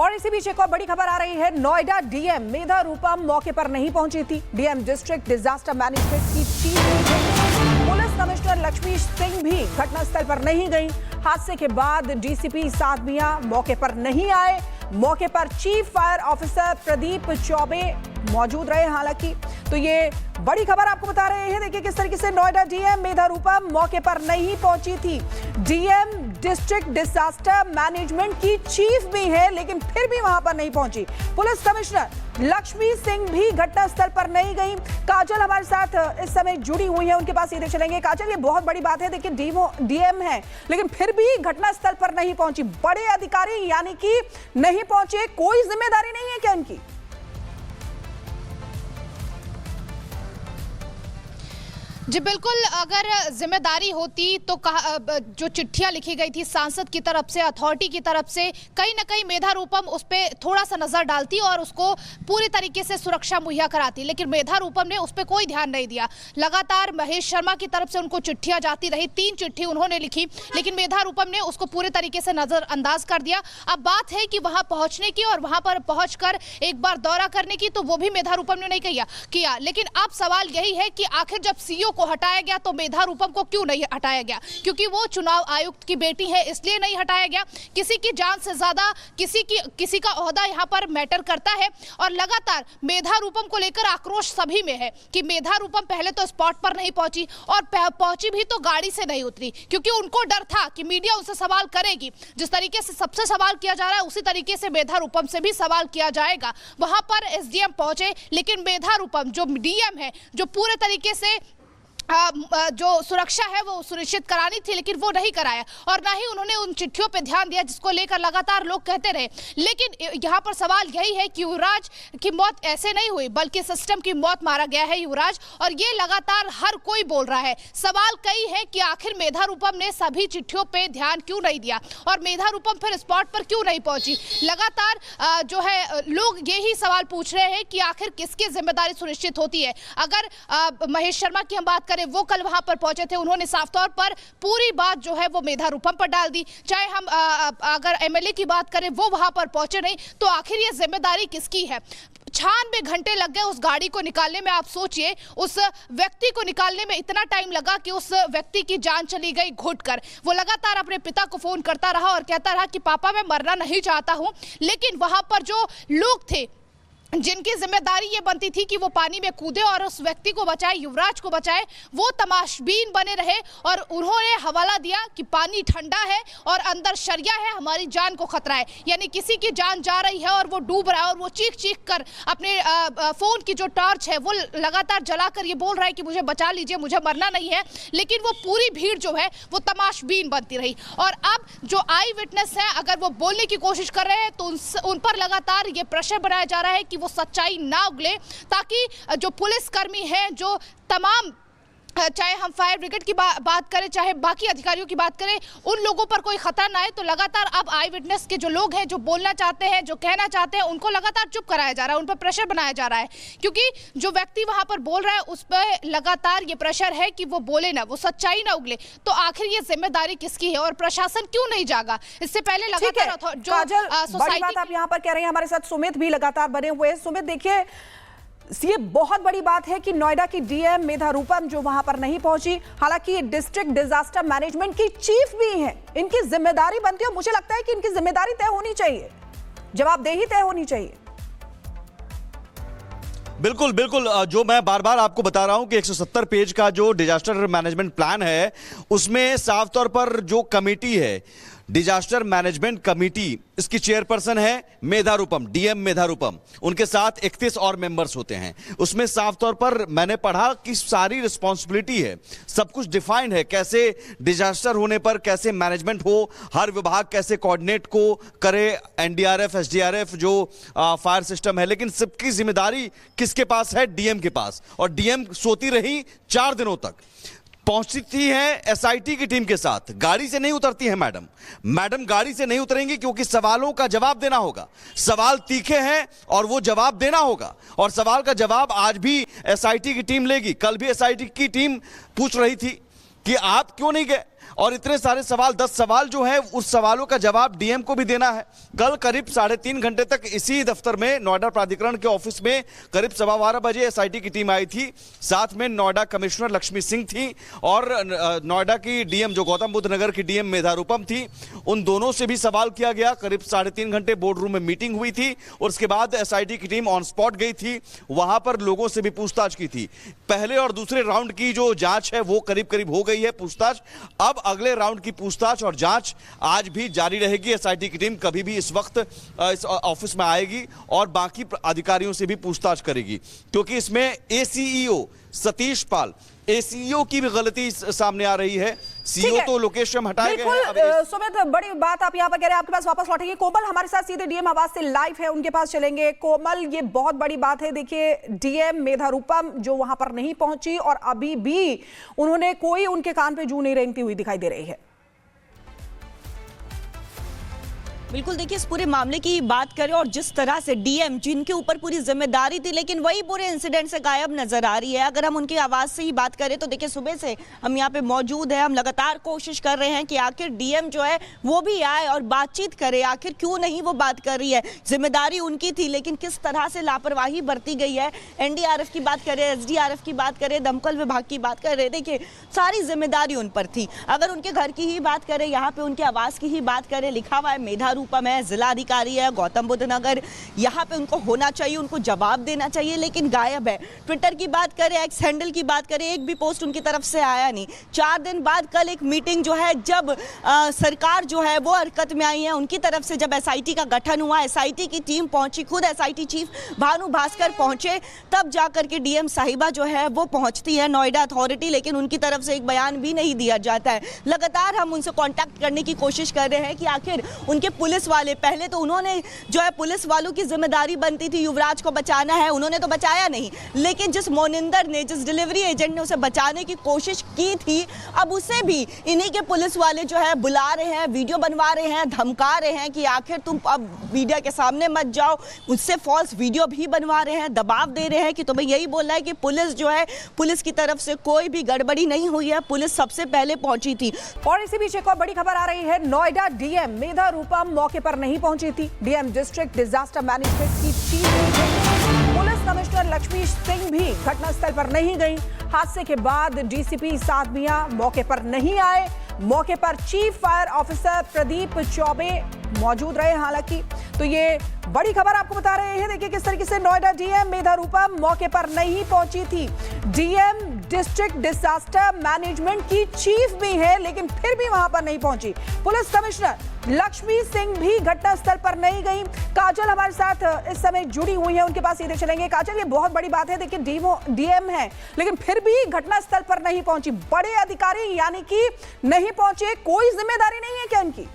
और इसी बीच एक और बड़ी खबर आ रही है। नोएडा डीएम मेधा रूपम मौके पर नहीं पहुंची थी। डीएम डिस्ट्रिक्ट डिजास्टर मैनेजमेंट की chief police commissioner Lakshmi Singh भी घटनास्थल पर नहीं गई। हादसे के बाद डीसीपी साद मियां मौके पर नहीं आए। मौके पर chief fire officer Pradeep Choubey मौजूद रहे। हालांकि तो ये बड़ी खबर आपको बता रहे हैं। देखिए किस तरीके से नोएडा डीएम मेधा रूपम मौके पर नहीं पहुंची थी। डीएम डिस्ट्रिक्ट डिजास्टर मैनेजमेंट की चीफ भी है, लेकिन फिर भी वहां पर नहीं पहुंची। पुलिस कमिश्नर लक्ष्मी सिंह भी घटनास्थल पर नहीं गई। काजल हमारे साथ इस समय जुड़ी हुई है, उनके पास सीधे चलेंगे। काजल, ये बहुत बड़ी बात है। देखिए डीएम है, लेकिन फिर भी घटनास्थल पर नहीं पहुंची। बड़े अधिकारी यानी कि नहीं पहुंचे, कोई जिम्मेदारी नहीं है क्या इनकी? जी बिल्कुल, अगर जिम्मेदारी होती तो जो चिट्ठियां लिखी गई थी सांसद की तरफ से, अथॉरिटी की तरफ से, कहीं ना कहीं मेधा रूपम उस पर थोड़ा सा नजर डालती और उसको पूरी तरीके से सुरक्षा मुहैया कराती। लेकिन मेधा रूपम ने उस पर कोई ध्यान नहीं दिया। लगातार महेश शर्मा की तरफ से उनको चिट्ठियां जाती रही, 3 चिट्ठी उन्होंने लिखी, लेकिन मेधा रूपम ने उसको पूरे तरीके से नजरअंदाज कर दिया। अब बात है कि वहां पहुंचने की और वहां पर पहुंचकर एक बार दौरा करने की, तो वो भी मेधा रूपम ने नहीं किया। लेकिन अब सवाल यही है कि आखिर जब सीओ को हटाया गया तो मेधा रूपम को क्यों नहीं हटाया गया? क्योंकि वो चुनाव आयुक्त की बेटी है, इसलिए नहीं हटाया गया। किसी की जान से ज्यादा किसी का ओहदा यहाँ पर मैटर करता है। और लगातार मेधा रूपम को लेकर आक्रोश सभी में है कि मेधा रूपम पहले तो स्पॉट पर नहीं पहुंची, और पहुंची भी तो गाड़ी से नहीं उतरी, क्योंकि उनको डर था कि मीडिया उनसे सवाल करेगी। जिस तरीके से सबसे सवाल किया जा रहा है, उसी तरीके से मेधा रूपम से भी सवाल किया जाएगा। वहां पर एसडीएम पहुंचे, लेकिन मेधा रूपम जो डीएम है, जो पूरे तरीके से जो सुरक्षा है वो सुनिश्चित करानी थी, लेकिन वो नहीं कराया। और ना ही उन्होंने उन चिट्ठियों पे ध्यान दिया जिसको लेकर लगातार लोग कहते रहे। लेकिन यहाँ पर सवाल यही है कि युवराज की मौत ऐसे नहीं हुई, बल्कि सिस्टम की मौत मारा गया है युवराज, और ये लगातार हर कोई बोल रहा है। सवाल कई है कि आखिर मेधा रूपम ने सभी चिट्ठियों पे ध्यान क्यों नहीं दिया, और मेधा रूपम फिर स्पॉट पर क्यों नहीं पहुंची। लगातार जो है लोग यही सवाल पूछ रहे हैं कि आखिर किसकी जिम्मेदारी सुनिश्चित होती है। अगर महेश शर्मा की हम बात करें, वो कल वहां पर पहुंचे थे, उन्होंने साफ तौर पर पूरी बात जो है वो मेधा रूपम पर डाल दी। चाहे हम अगर एमएलए की बात करें, वो वहां पर पहुंचे नहीं, तो आखिर ये जिम्मेदारी किसकी है? 96 घंटे लग गए उस गाड़ी को निकालने में। आप सोचिए, उस व्यक्ति को निकालने में इतना टाइम लगा कि उस व्यक्ति की जान चली गई घुटकर। वो लगातार अपने पिता को फोन करता रहा और कहता रहा कि पापा मैं मरना नहीं चाहता हूं। लेकिन वहां पर जो लोग थे जिनकी जिम्मेदारी ये बनती थी कि वो पानी में कूदे और उस व्यक्ति को बचाए, युवराज को बचाए, वो तमाशबीन बने रहे और उन्होंने हवाला दिया कि पानी ठंडा है और अंदर शरिया है, हमारी जान को खतरा है। यानी किसी की जान जा रही है और वो डूब रहा है, और वो चीख चीख कर अपने फोन की जो टॉर्च है वो लगातार जलाकर ये बोल रहा है कि मुझे बचा लीजिए, मुझे मरना नहीं है। लेकिन वो पूरी भीड़ जो है वो तमाशबीन बनती रही। और अब जो आई विटनेस है, अगर वो बोलने की कोशिश कर रहे हैं, तो उन पर लगातार ये प्रेशर बनाया जा रहा है कि वो सच्चाई ना उगले, ताकि जो पुलिसकर्मी हैं, जो तमाम, चाहे हम फायर ब्रिगेड की बात करें, चाहे बाकी अधिकारियों की बात करें, उन लोगों पर कोई खतरा ना है। तो लगातार अब आई विटनेस के जो लोग हैं, जो बोलना चाहते हैं, जो कहना चाहते हैं, उनको लगातार चुप कराया जा रहा है, उन पर प्रेशर बनाया जा रहा है। क्योंकि जो व्यक्ति वहां पर बोल रहा है, उस पर लगातार ये प्रेशर है कि वो बोले ना, वो सच्चाई ना उगले। तो आखिर ये जिम्मेदारी किसकी है और प्रशासन क्यों नहीं जागा? इससे पहले लगातार जो सोसाइटी आप यहाँ पर कह रहे हैं, हमारे साथ सुमित भी लगातार बने हुए हैं। सुमित, देखिए ये बहुत बड़ी बात है कि नोएडा की डीएम मेधा रूपम जो वहां पर नहीं पहुंची। हालांकि डिस्ट्रिक्ट डिजास्टर मैनेजमेंट की चीफ भी हैं, इनकी जिम्मेदारी बनती है। मुझे लगता है कि इनकी जिम्मेदारी तय होनी चाहिए, जवाबदेही तय होनी चाहिए। बिल्कुल बिल्कुल, जो मैं बार बार आपको बता रहा हूं कि 170 पेज का जो डिजास्टर मैनेजमेंट प्लान है, उसमें साफ तौर पर जो कमेटी है, डिजास्टर मैनेजमेंट कमेटी, इसकी चेयरपर्सन है मेधा रूपम, डीएम मेधा रूपम। उनके साथ 31 और मेंबर्स होते हैं। उसमें साफ तौर पर मैंने पढ़ा कि सारी रिस्पॉन्सिबिलिटी है, सब कुछ डिफाइंड है, कैसे डिजास्टर होने पर कैसे मैनेजमेंट हो, हर विभाग कैसे कोऑर्डिनेट को करे, एनडीआरएफ, एसडीआरएफ, जो फायर सिस्टम है। लेकिन सबकी जिम्मेदारी किसके पास है? डीएम के पास। और डीएम सोती रही 4 दिनों तक। पहुंचती है एसआईटी की टीम के साथ, गाड़ी से नहीं उतरती है मैडम गाड़ी से नहीं उतरेंगी, क्योंकि सवालों का जवाब देना होगा। सवाल तीखे हैं और वो जवाब देना होगा, और सवाल का जवाब आज भी एसआईटी की टीम लेगी। कल भी एसआईटी की टीम पूछ रही थी कि आप क्यों नहीं गए, और इतने सारे सवाल, 10 सवाल जो है, उस सवालों का जवाब डीएम को भी देना है। कल करीब 3.5 घंटे तक इसी दफ्तर में, नोएडा प्राधिकरण के ऑफिस में करीब 12:15 बजे एसआईटी की टीम आई थी। साथ में नोएडा कमिश्नर लक्ष्मी सिंह थी और नोएडा की डीएम जो गौतम बुद्ध नगर की डीएम मेधा रूपम थी, उन दोनों से भी सवाल किया गया। करीब 3.5 घंटे बोर्ड रूम में मीटिंग हुई थी और उसके बाद एसआईटी की टीम ऑन स्पॉट गई थी, वहां पर लोगों से भी पूछताछ की थी। पहले और दूसरे राउंड की जो जांच है वो करीब करीब हो गई है पूछताछ। अब अगले राउंड की पूछताछ और जांच आज भी जारी रहेगी। एसआईटी की टीम कभी भी इस वक्त इस ऑफिस में आएगी और बाकी अधिकारियों से भी पूछताछ करेगी, क्योंकि इसमें एसीईओ सतीश पाल, एसीईओ की भी गलती सामने आ रही है। सीईओ तो लोकेश हम हटाए गए हैं। बिल्कुल सुमित, बड़ी बात आप यहाँ पर कह रहे हैं, आपके पास वापस लौटेंगे। कोमल हमारे साथ सीधे डीएम आवाज से लाइव है, उनके पास चलेंगे। कोमल, ये बहुत बड़ी बात है। देखिए, डीएम मेधा रूपम जो वहां पर नहीं पहुंची और अभी भी उन्होंने कोई उनके कान पे जू नहीं रेंगती हुई दिखाई दे रही है। बिल्कुल, देखिए इस पूरे मामले की बात करें और जिस तरह से डीएम जिनके ऊपर पूरी जिम्मेदारी थी, लेकिन वही पूरे इंसिडेंट से गायब नजर आ रही है। अगर हम उनकी आवाज से ही बात करें तो देखिए सुबह से हम यहाँ पे मौजूद हैं, हम लगातार कोशिश कर रहे हैं कि आखिर डीएम जो है वो भी आए और बातचीत करे। आखिर क्यों नहीं वो बात कर रही है? जिम्मेदारी उनकी थी, लेकिन किस तरह से लापरवाही बरती गई है। एनडीआरएफ की बात करें, एसडीआरएफ की बात करें, दमकल विभाग की बात करें, देखिए सारी जिम्मेदारी उन पर थी। अगर उनके घर की ही बात करें, यहाँ पे उनके आवास की ही बात करें, लिखा हुआ है मेधा रूपम है, जिला अधिकारी है गौतम बुद्ध नगर, यहाँ पे उनको होना चाहिए, उनको जवाब देना चाहिए, लेकिन गायब है। ट्विटर की बात करें, एक्स हैंडल की बात करें, एक भी पोस्ट उनकी तरफ से आया नहीं। 4 दिन बाद कल एक मीटिंग जो है, जब सरकार जो है वो हरकत में आई है, उनकी तरफ से जब एसआईटी का गठन हुआ, एसआईटी की टीम पहुंची, खुद एसआईटी चीफ भानु भास्कर पहुंचे, तब जाकर के डीएम साहिबा जो है वो पहुंचती है नोएडा अथॉरिटी, लेकिन उनकी तरफ से एक बयान भी नहीं दिया जाता है। लगातार हम उनसे कांटेक्ट करने की कोशिश कर रहे हैं कि आखिर उनके पुलिस वाले, पहले तो उन्होंने जो है पुलिस वालों की जिम्मेदारी बनती थी युवराज को बचाना है, उन्होंने तो बचाया नहीं, लेकिन जिस मोनिंदर ने, जिस डिलीवरी एजेंट ने उसे बचाने की कोशिश की थी, अब उसे भी इन्हीं के पुलिस वाले जो है बुला रहे हैं, वीडियो बनवा रहे हैं, धमका रहे हैं कि आखिर तुम अब मीडिया के सामने मत जाओ। उससे फॉल्स वीडियो भी बनवा रहे हैं, दबाव दे रहे हैं कि तुम्हें यही बोलना है कि पुलिस जो है, पुलिस की तरफ से कोई भी गड़बड़ी नहीं हुई है, पुलिस सबसे पहले पहुंची थी। और इसी बीच एक और बड़ी खबर आ रही है। नोएडा डीएम मेधा रूपम मौके पर नहीं पहुंची थी। डीएम डिस्ट्रिक्ट डिजास्टर मैनेजमेंट की team, police commissioner Lakshmi Singh भी घटनास्थल पर नहीं गई। हादसे के बाद डीसीपी साद मियां मौके पर नहीं आए। मौके पर chief fire officer Pradeep Choubey मौजूद रहे। हालांकि तो ये बड़ी खबर आपको बता रहे हैं। देखिए किस तरीके से नोएडा डीएम मेधा रूपम मौके पर नहीं पहुंची थी। डीएम डिस्ट्रिक्ट डिजास्टर मैनेजमेंट की चीफ भी है, लेकिन फिर भी वहां पर नहीं पहुंची। पुलिस कमिश्नर लक्ष्मी सिंह भी घटनास्थल पर नहीं गई। काजल हमारे साथ इस समय जुड़ी हुई है, उनके पास सीधे चलेंगे। काजल, ये बहुत बड़ी बात है। देखिए डीएम है, लेकिन फिर भी घटनास्थल पर नहीं पहुंची। बड़े अधिकारी यानी कि नहीं पहुंचे, कोई जिम्मेदारी नहीं है क्या इनकी?